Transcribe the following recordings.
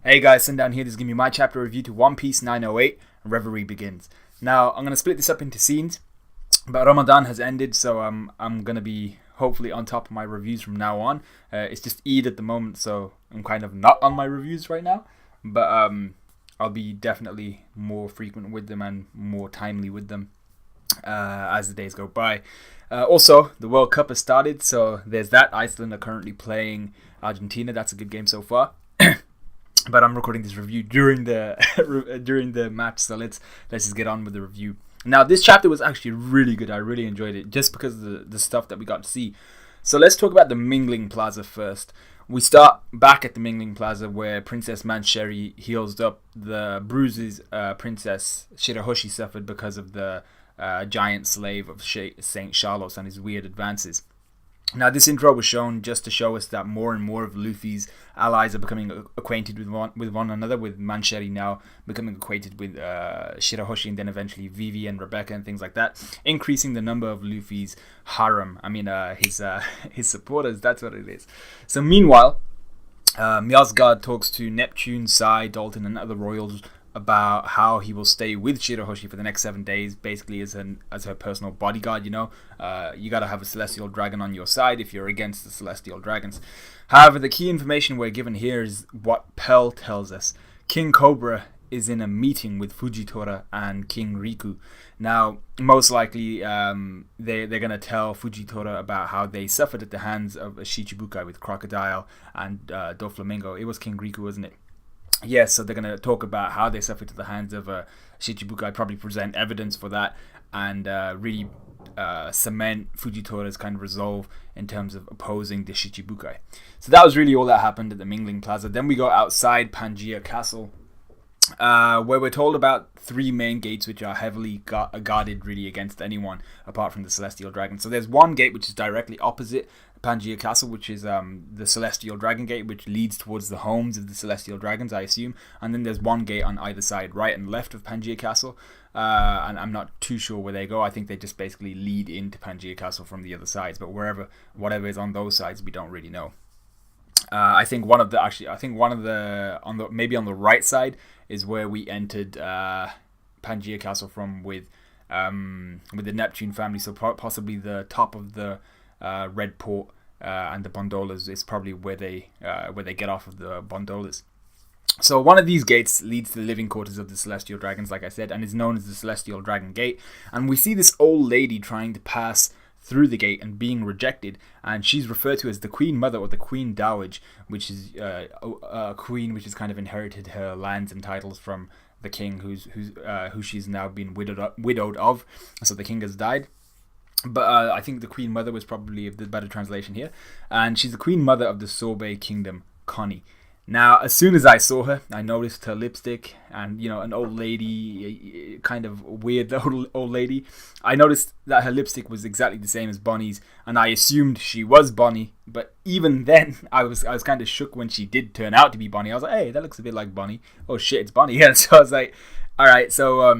Hey guys, Sundown here. This is going to be my chapter review to One Piece 908, Reverie Begins. Now, I'm going to split this up into scenes, but Ramadan has ended, so I'm going to be hopefully on top of my reviews from now on. It's just Eid at the moment, so I'm kind of not on my reviews right now, but I'll be definitely more frequent with them and more timely with them as the days go by. Also, the World Cup has started, so there's that. Iceland are currently playing Argentina. That's a good game so far. But I'm recording this review during the during the match, so let's just get on with the review. Now, this chapter was actually really good. I really enjoyed it just because of the stuff that we got to see. So let's talk about the Mingling Plaza first. We start back at the Mingling Plaza where Princess Mancheri heals up the bruises Princess Shirahoshi suffered because of the giant slave of Saint Charlos and his weird advances. Now, this intro was shown just to show us that more and more of Luffy's allies are becoming acquainted with one another, with Mancheri now becoming acquainted with Shirahoshi and then eventually Vivi and Rebecca and things like that, increasing the number of Luffy's harem. I mean, his supporters, that's what it is. So meanwhile, Mjasgard talks to Neptune, Sai, Dalton and other royals about how he will stay with Shirahoshi for the next 7 days, basically as her personal bodyguard. You know, you gotta have a celestial dragon on your side if you're against the celestial dragons. However, the key information we're given here is what Pell tells us. King Cobra is in a meeting with Fujitora and King Riku. Now, most likely, they're gonna tell Fujitora about how they suffered at the hands of a Shichibukai with Crocodile and Doflamingo. It was King Riku, wasn't it? Yes, so they're going to talk about how they suffered at the hands of Shichibukai, probably present evidence for that, and really cement Fujitora's kind of resolve in terms of opposing the Shichibukai. So that was really all that happened at the Mingling Plaza. Then we go outside Pangaea Castle, where we're told about three main gates which are heavily guarded really against anyone apart from the Celestial Dragon. So there's one gate which is directly opposite Pangaea Castle, which is the Celestial Dragon Gate, which leads towards the homes of the Celestial Dragons, I assume. And then there's one gate on either side, right and left of Pangaea Castle. And I'm not too sure where they go. I think they just basically lead into Pangaea Castle from the other sides. But whatever is on those sides, we don't really know. I think one of the maybe on the right side is where we entered Pangaea Castle from with the Neptune family. So possibly the top of the Red Port and the Bondolas is probably where they get off of the Bondolas. So one of these gates leads to the living quarters of the Celestial Dragons, like I said, and is known as the Celestial Dragon Gate. And we see this old lady trying to pass through the gate and being rejected, and she's referred to as the Queen Mother or the Queen Dowager, which is a queen which has kind of inherited her lands and titles from the king, who she's now been widowed of. So the king has died. But I think the Queen Mother was probably the better translation here. And she's the Queen Mother of the Sorbet Kingdom, Connie. Now, as soon as I saw her, I noticed her lipstick and, you know, an old lady, kind of weird old lady. I noticed that her lipstick was exactly the same as Bonnie's, and I assumed she was Bonnie. But even then, I was kind of shook when she did turn out to be Bonnie. I was like, hey, that looks a bit like Bonnie. Oh shit, it's Bonnie. Yeah, so I was like, all right. So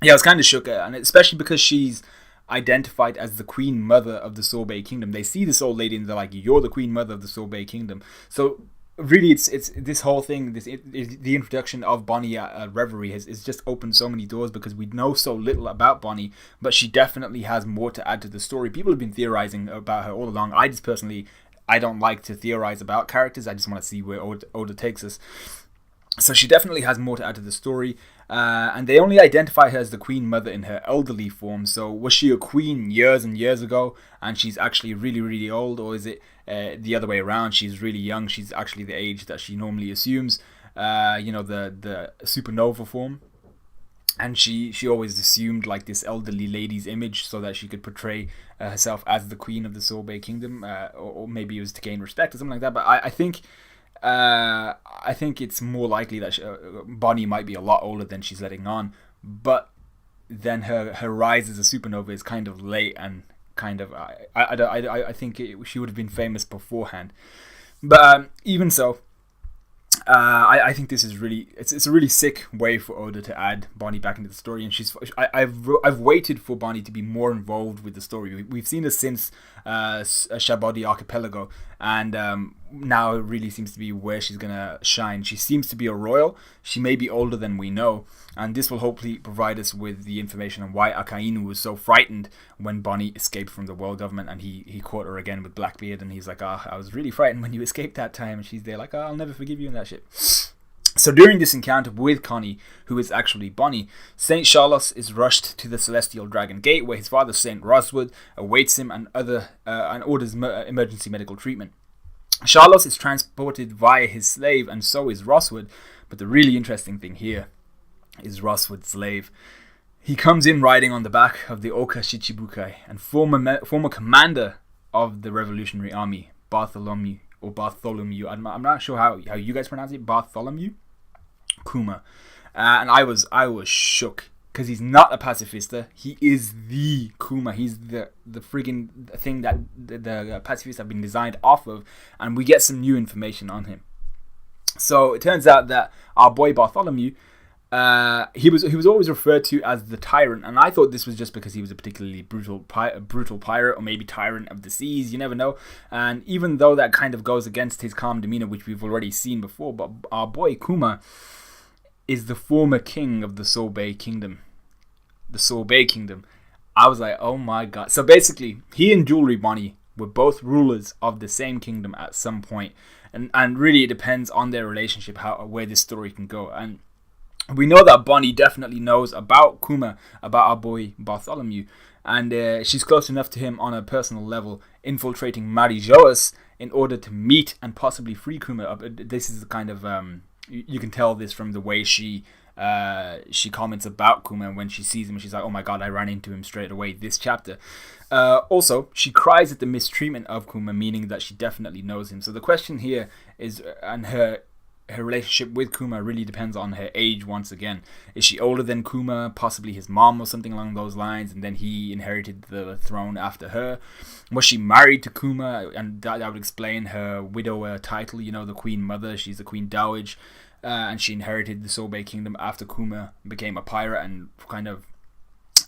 yeah, I was kind of shook, and especially because she's identified as the Queen Mother of the Sorbet Kingdom. They see this old lady and they're like, you're the Queen Mother of the Sorbet Kingdom. So really, it's this whole thing, the introduction of Bonnie at Reverie has just opened so many doors because we know so little about Bonnie, but she definitely has more to add to the story. People have been theorizing about her all along. I just personally, I don't like to theorize about characters. I just want to see where Oda takes us. So she definitely has more to add to the story, and they only identify her as the Queen Mother in her elderly form. So was she a queen years and years ago, and she's actually really, really old, or is it the other way around? She's really young. She's actually the age that she normally assumes. You know, the supernova form, and she always assumed like this elderly lady's image so that she could portray herself as the queen of the Sorbet Kingdom, or maybe it was to gain respect or something like that. But I think it's more likely that Bonnie might be a lot older than she's letting on, but then her rise as a supernova is kind of late, and kind of I think she would have been famous beforehand. But even so, I think this is really it's a really sick way for Oda to add Bonnie back into the story, and I've waited for Bonnie to be more involved with the story. We've seen her since Shabodi Archipelago, and now really seems to be where she's going to shine. She seems to be a royal. She may be older than we know. And this will hopefully provide us with the information on why Akainu was so frightened when Bonnie escaped from the world government, and he caught her again with Blackbeard, and he's like, I was really frightened when you escaped that time. And she's there like, I'll never forgive you and that shit. So during this encounter with Connie, who is actually Bonnie, Saint Charles is rushed to the Celestial Dragon Gate, where his father, Saint Roswood, awaits him and orders emergency medical treatment. Charles is transported via his slave, and so is Roswood. But the really interesting thing here is Roswood's slave. He comes in riding on the back of the Oka Shichibukai, and former commander of the Revolutionary Army, Bartholomew. I'm not sure how you guys pronounce it. Bartholomew Kuma, and I was shook, because he's not a pacifista. He is the Kuma. He's the friggin' thing that the pacifists have been designed off of, and we get some new information on him. So it turns out that our boy Bartholomew, he was always referred to as the Tyrant, and I thought this was just because he was a particularly brutal pirate, or maybe tyrant of the seas. You never know. And even though that kind of goes against his calm demeanor, which we've already seen before, but our boy Kuma is the former king of the Sorbet Kingdom. The Sorbet Kingdom. I was like, oh my god. So basically, he and Jewelry Bonnie were both rulers of the same kingdom at some point. And really it depends on their relationship, where this story can go. And we know that Bonnie definitely knows about Kuma, about our boy Bartholomew. And she's close enough to him on a personal level, infiltrating Marijoas in order to meet and possibly free Kuma. This is the kind of... you can tell this from the way she comments about Kuma when she sees him. She's like, oh my god, I ran into him straight away this chapter. Also, she cries at the mistreatment of Kuma, meaning that she definitely knows him. So the question here is, and her relationship with Kuma really depends on her age once again. Is she older than Kuma, possibly his mom or something along those lines, and then he inherited the throne after her? Was she married to Kuma? And that would explain her widower title, the Queen Mother. She's the Queen Dowager, and she inherited the Sorbet Kingdom after Kuma became a pirate and kind of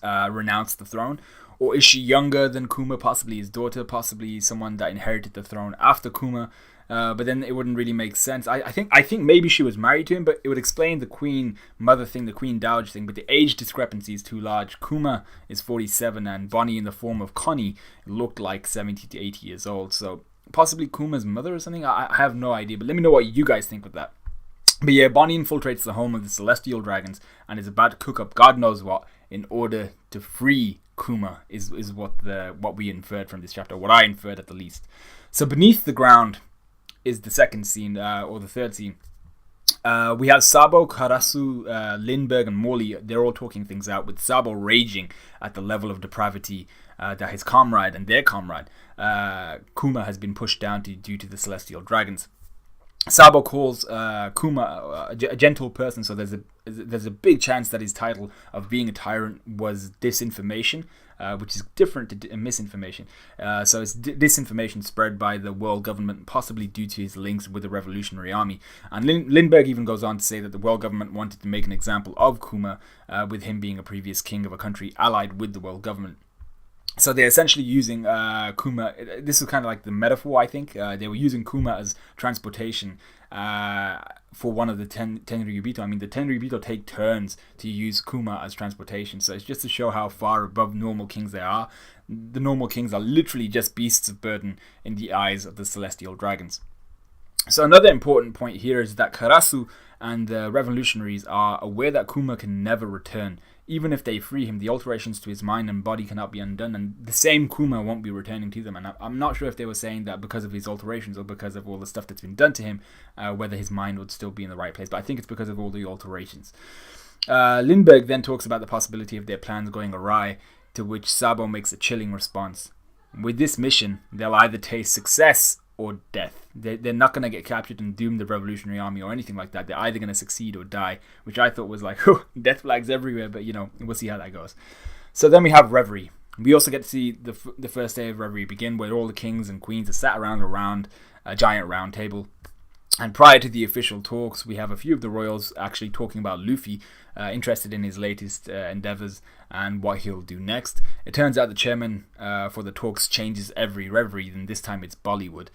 renounced the throne. Or is she younger than Kuma, possibly his daughter, possibly someone that inherited the throne after Kuma? But then it wouldn't really make sense. I think maybe she was married to him, but it would explain the Queen Mother thing, the Queen Dowager thing, but the age discrepancy is too large. Kuma is 47, and Bonnie, in the form of Connie, looked like 70 to 80 years old. So possibly Kuma's mother or something? I have no idea, but let me know what you guys think with that. But yeah, Bonnie infiltrates the home of the Celestial Dragons and is about to cook up God knows what in order to free Kuma, is what we inferred from this chapter, what I inferred at the least. So beneath the ground is the second scene, or the third scene. We have Sabo, Karasu, Lindbergh, and Morley. They're all talking things out, with Sabo raging at the level of depravity that his comrade and their comrade Kuma has been pushed down to due to the Celestial Dragons. Sabo calls Kuma a gentle person, so there's a big chance that his title of being a tyrant was disinformation, which is different to misinformation. So it's disinformation spread by the world government, possibly due to his links with the Revolutionary Army. And Lindbergh even goes on to say that the world government wanted to make an example of Kuma, with him being a previous king of a country allied with the world government. So they're essentially using Kuma. This is kind of like the metaphor, I think. They were using Kuma as transportation for one of the Tenryubito. I mean, the Tenryubito take turns to use Kuma as transportation. So it's just to show how far above normal kings they are. The normal kings are literally just beasts of burden in the eyes of the Celestial Dragons. So another important point here is that Karasu and the revolutionaries are aware that Kuma can never return. Even if they free him, the alterations to his mind and body cannot be undone, and the same Kuma won't be returning to them. And I'm not sure if they were saying that because of his alterations or because of all the stuff that's been done to him, whether his mind would still be in the right place. But I think it's because of all the alterations. Lindbergh then talks about the possibility of their plans going awry, to which Sabo makes a chilling response. With this mission, they'll either taste success or death. They're not going to get captured and doom the Revolutionary Army or anything like that. They're either going to succeed or die, which I thought was like, death flags everywhere, but we'll see how that goes. So then we have Reverie. We also get to see the first day of Reverie begin, where all the kings and queens are sat around a giant round table. And prior to the official talks, we have a few of the royals actually talking about Luffy, interested in his latest endeavors and what he'll do next. It turns out the chairman for the talks changes every reverie, and this time it's Bollywood.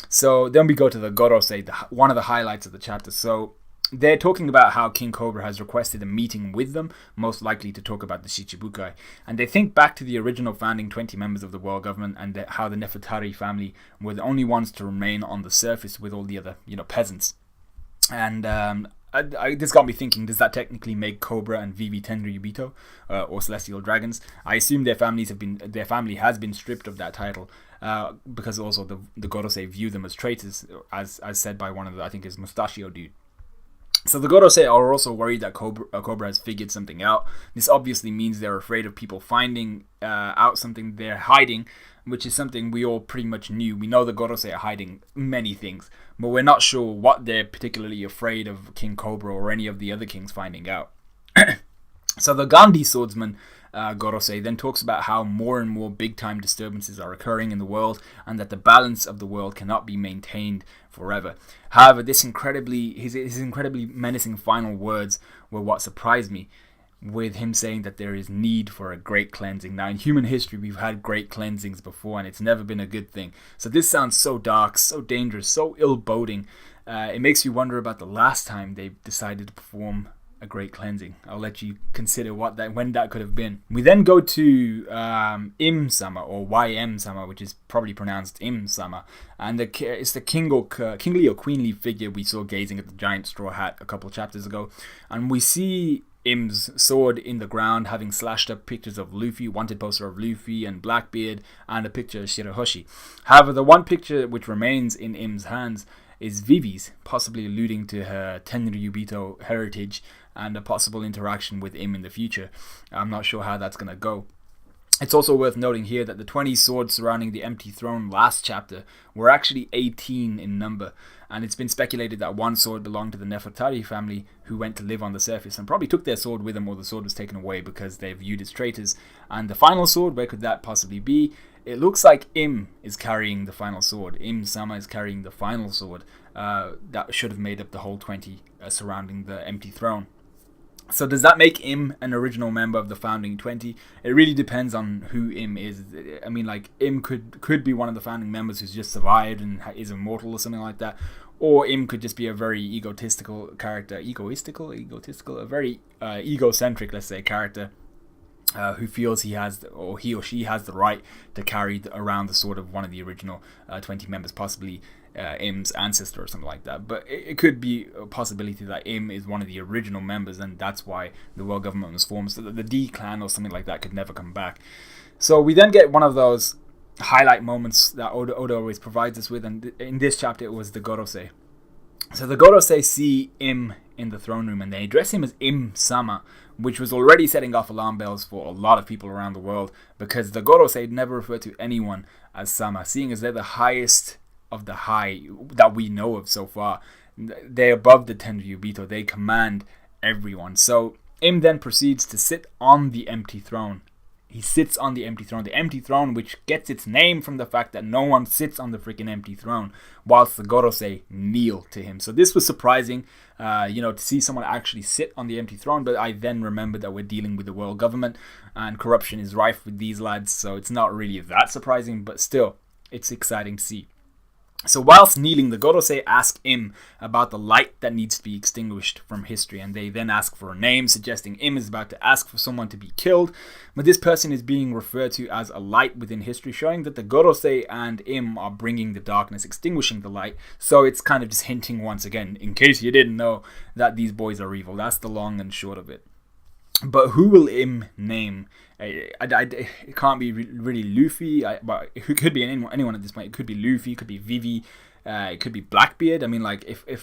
So then we go to the Gorosei, one of the highlights of the chapter. So they're talking about how King Cobra has requested a meeting with them, most likely to talk about the Shichibukai. And they think back to the original founding 20 members of the world government and how the Nefertari family were the only ones to remain on the surface with all the other, peasants. And this got me thinking, does that technically make Cobra and Vivi Tenryubito, or Celestial Dragons? I assume their family has been stripped of that title, because also the Gorosei view them as traitors, as said by one of the, I think is Mustachio dude. So the Gorosei are also worried that Cobra has figured something out. This obviously means they're afraid of people finding out something they're hiding, which is something we all pretty much knew. We know the Gorosei are hiding many things, but we're not sure what they're particularly afraid of King Cobra or any of the other kings finding out. So the Gandhi swordsman Gorosei then talks about how more and more big-time disturbances are occurring in the world and that the balance of the world cannot be maintained forever. However, his incredibly menacing final words were what surprised me, with him saying that there is need for a great cleansing. Now, in human history, we've had great cleansings before, and it's never been a good thing. So this sounds so dark, so dangerous, so ill-boding. It makes you wonder about the last time they decided to perform a great cleansing. I'll let you consider when that could have been. We then go to Im Sama, or YM Sama, which is probably pronounced Im Sama, and it's the kingly or queenly figure we saw gazing at the giant straw hat a couple chapters ago, and we see Im's sword in the ground, having slashed up pictures of Luffy, wanted poster of Luffy and Blackbeard, and a picture of Shirahoshi. However, the one picture which remains in Im's hands is Vivi's, possibly alluding to her Tenryubito heritage and a possible interaction with Im in the future. I'm not sure how that's going to go. It's also worth noting here that the 20 swords surrounding the empty throne last chapter were actually 18 in number, and it's been speculated that one sword belonged to the Nefertari family, who went to live on the surface and probably took their sword with them, or the sword was taken away because they're viewed as traitors. And the final sword, where could that possibly be? It looks like Im is carrying the final sword. Im Sama is carrying the final sword that should have made up the whole 20 surrounding the empty throne. So does that make Im an original member of the founding 20? It really depends on who Im is. I mean, like, Im could be one of the founding members who's just survived and is immortal or something like that. Or Im could just be a very egotistical character. A very egocentric, let's say, character who feels he or she has the right to carry around the sword of one of the original 20 members, possibly Im's ancestor or something like that. But it could be a possibility that Im is one of the original members, and that's why the world government was formed, so that the D clan or something like that could never come back. So we then get one of those highlight moments that Oda always provides us with, and in this chapter it was the Gorosei. So the Gorosei see Im in the throne room, and they address him as Im Sama, which was already setting off alarm bells for a lot of people around the world, because the Gorosei never refer to anyone as Sama, seeing as they're the highest of the high that we know of so far. They're above the Tenryubito. They command everyone. So Im then proceeds to sit on the empty throne. He sits on the empty throne which gets its name from the fact that no one sits on the freaking empty throne, whilst the Gorosei kneel to him. So this was surprising, to see someone actually sit on the empty throne, but I then remembered that we're dealing with the world government, and corruption is rife with these lads, so it's not really that surprising, but still, it's exciting to see. So whilst kneeling, the Gorosei ask Im about the light that needs to be extinguished from history, and they then ask for a name, suggesting Im is about to ask for someone to be killed, but this person is being referred to as a light within history, showing that the Gorosei and Im are bringing the darkness, extinguishing the light. So it's kind of just hinting once again, in case you didn't know, that these boys are evil. That's the long and short of it. But who will Im name? It can't be really Luffy, but it could be anyone at this point. It could be Luffy, it could be Vivi, it could be Blackbeard. I mean, like, actually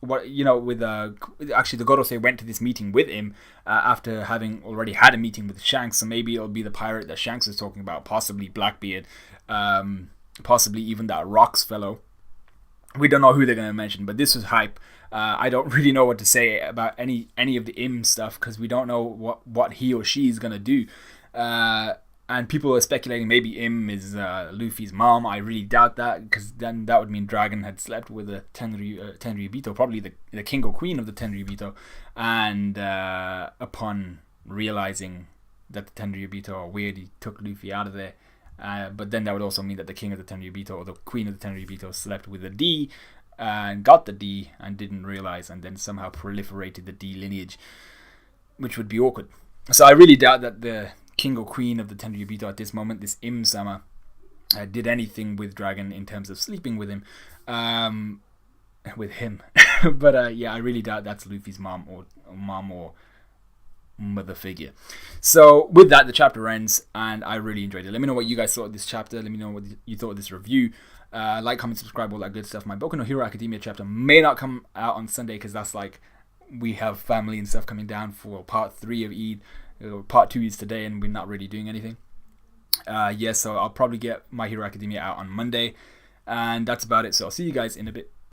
the Gorosei went to this meeting with him after having already had a meeting with Shanks, so maybe it'll be the pirate that Shanks is talking about, possibly Blackbeard, possibly even that Rocks fellow. We don't know who they're going to mention, but this was hype. I don't really know what to say about any of the Im stuff, because we don't know what he or she is going to do. And people are speculating maybe Im is Luffy's mom. I really doubt that, because then that would mean Dragon had slept with a Tenryubito, probably the king or queen of the Tenryubito. And upon realizing that the Tenryubito are weird, he took Luffy out of there. But then that would also mean that the king of the Tenryubito or the queen of the Tenryubito slept with a D and got the D and didn't realize, and then somehow proliferated the D lineage, which would be awkward. So I really doubt that the king or queen of the Tenryubito at this moment, this Im-sama, did anything with Dragon in terms of sleeping with him. But yeah, I really doubt that's Luffy's mom or mother figure. So with that, the chapter ends, and I really enjoyed it. Let me know what you guys thought of this chapter. Let me know what you thought of this review. Like, comment, subscribe, all that good stuff. My Boku no Hero Academia chapter may not come out on Sunday, because that's like, we have family and stuff coming down for part 3 of Eid. Part 2 is today, and we're not really doing anything. So I'll probably get My Hero Academia out on Monday, and that's about it. So I'll see you guys in a bit.